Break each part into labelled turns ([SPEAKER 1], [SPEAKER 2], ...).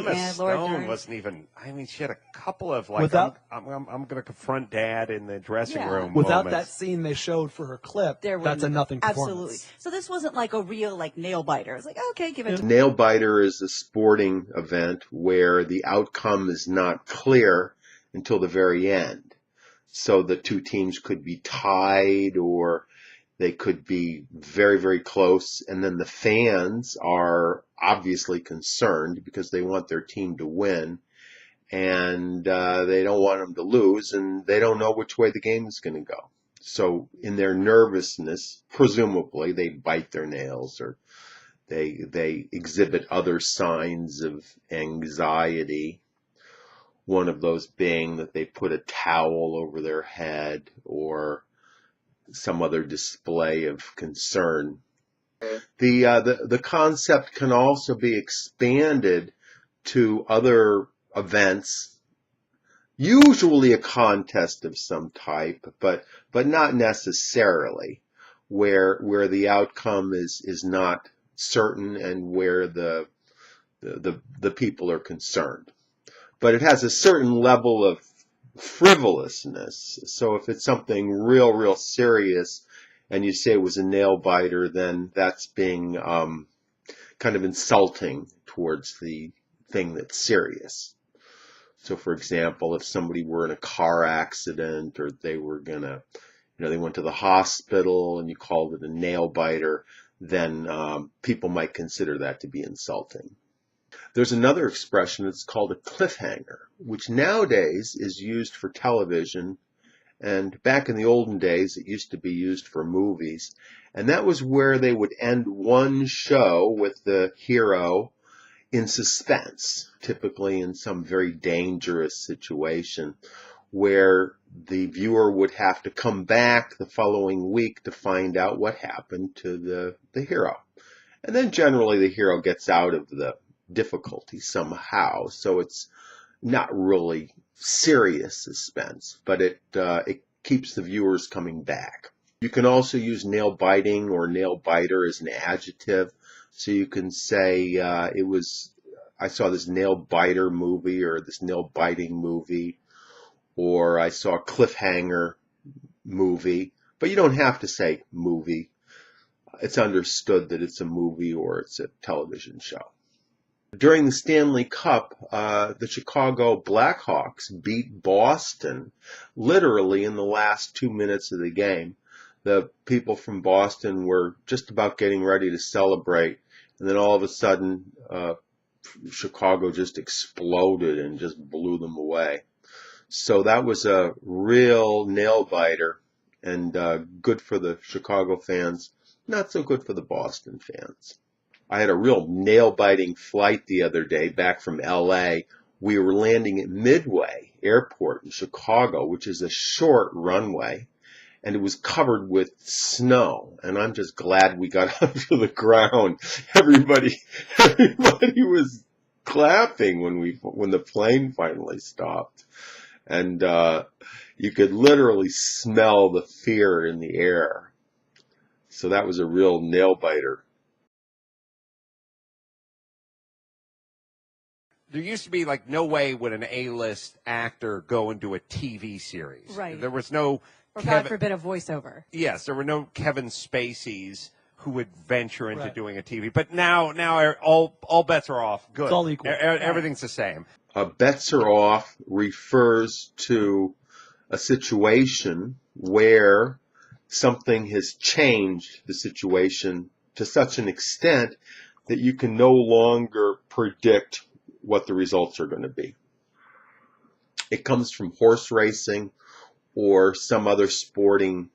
[SPEAKER 1] Emma
[SPEAKER 2] and Laura
[SPEAKER 1] Stone
[SPEAKER 2] Dern.
[SPEAKER 1] wasn't even. I mean, she had a couple of like,
[SPEAKER 3] Without-
[SPEAKER 1] I'm going to confront Dad in the dressing room.
[SPEAKER 3] Without that
[SPEAKER 1] moments.
[SPEAKER 3] scene they showed for her clip,
[SPEAKER 2] There
[SPEAKER 3] that's a
[SPEAKER 2] wouldn't-
[SPEAKER 3] nothing performance.
[SPEAKER 2] Absolutely. So this wasn't like a real like nail biter. It's like, okay, give it to
[SPEAKER 4] Nail biter is a sporting event where the outcome is not clear until the very end. So the two teams could be tied or they could be very, very close. And then the fans are obviously concerned because they want their team to win. And they don't want them to lose. And they don't know which way the game is going to go. So in their nervousness, presumably, they bite their nails or they exhibit other signs of anxiety. One of those being that they put a towel over their head or some other display of concern. The concept can also be expanded to other events, usually a contest of some type, but not necessarily, where the outcome is not certain and where the people are concerned. But it has a certain level of frivolousness. So if it's something real serious and you say it was a nail biter, then that's being kind of insulting towards the thing that's serious. So for example, if somebody were in a car accident or they were gonna, they went to the hospital and you called it a nail biter, then people might consider that to be insulting. There's another expression that's called a cliffhanger, which nowadays is used for television, and back in the olden days it used to be used for movies, and that was where they would end one show with the hero in suspense, typically in some very dangerous situation, where the viewer would have to come back the following week to find out what happened to the hero. And then generally the hero gets out of the difficulty somehow, so it's not really serious suspense, but it keeps the viewers coming back. You can also use nail biting or nail biter as an adjective, so you can say I saw this nail biter movie or this nail biting movie, or I saw a cliffhanger movie, but you don't have to say movie. It's understood that it's a movie or it's a television show. During the Stanley Cup, the Chicago Blackhawks beat Boston literally in the last 2 minutes of the game. The people from Boston were just about getting ready to celebrate, and then all of a sudden, Chicago just exploded and just blew them away. So that was a real nail biter, and good for the Chicago fans, not so good for the Boston fans. I had a real nail-biting flight the other day back from L.A. We were landing at Midway Airport in Chicago, which is a short runway, and it was covered with snow. And I'm just glad we got onto the ground. Everybody was clapping when the plane finally stopped, and you could literally smell the fear in the air. So that was a real nail-biter.
[SPEAKER 1] There used to be like no way would an A-list actor go into a TV series.
[SPEAKER 2] Right.
[SPEAKER 1] There was no
[SPEAKER 2] Or God forbid a voiceover.
[SPEAKER 1] Yes, there were no Kevin Spaceys who would venture into
[SPEAKER 3] Right.
[SPEAKER 1] doing a TV. But now all bets are off. Good.
[SPEAKER 3] It's all equal.
[SPEAKER 1] Everything's the same.
[SPEAKER 4] Bets are off refers to a situation where something has changed the situation to such an extent that you can no longer predict what the results are going to be. It comes from horse racing or some other sporting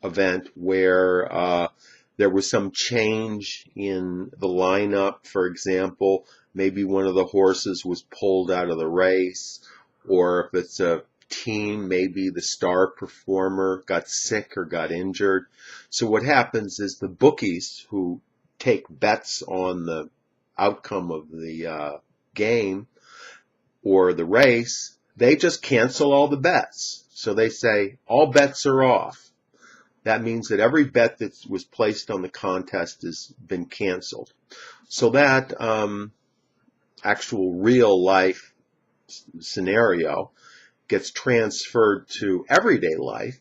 [SPEAKER 4] event where there was some change in the lineup. For example, maybe one of the horses was pulled out of the race, or if it's a team, maybe the star performer got sick or got injured. So what happens is the bookies who take bets on the outcome of the game or the race, they just cancel all the bets. So they say all bets are off. That means that every bet that was placed on the contest has been canceled. So that actual real life scenario gets transferred to everyday life,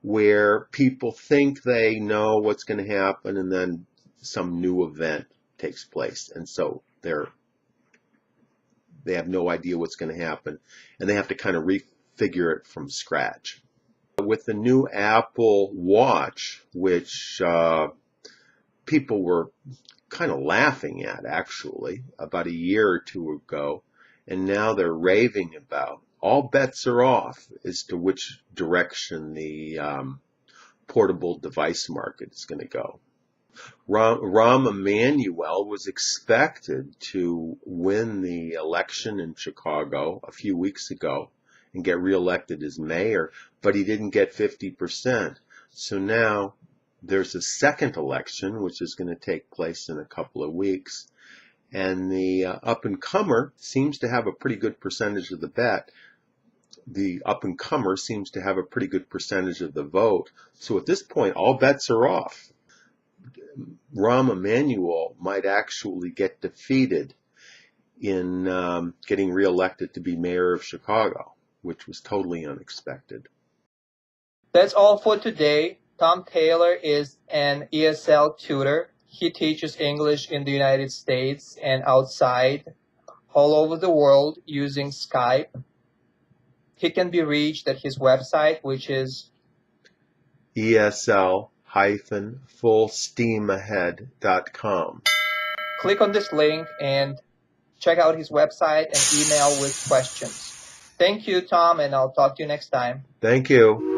[SPEAKER 4] where people think they know what's going to happen, and then some new event takes place, and so they have no idea what's going to happen, and they have to kind of refigure it from scratch. With the new Apple Watch, which people were kind of laughing at actually about a year or two ago, and now they're raving about, all bets are off as to which direction the portable device market is going to go. Rahm Emanuel was expected to win the election in Chicago a few weeks ago and get reelected as mayor, but he didn't get 50%. So now there's a second election, which is going to take place in a couple of weeks, and the up-and-comer seems to have a pretty good percentage of the bet. The up-and-comer seems to have a pretty good percentage of the vote. So at this point, all bets are off. Rahm Emanuel might actually get defeated in getting reelected to be mayor of Chicago, which was totally unexpected.
[SPEAKER 5] That's all for today. Tom Taylor is an ESL tutor. He teaches English in the United States and outside, all over the world, using Skype. He can be reached at his website, which is
[SPEAKER 4] ESL-fullsteamahead.com.
[SPEAKER 5] Click on this link and check out his website and email with questions. Thank you, Tom, and I'll talk to you next time.
[SPEAKER 4] Thank you.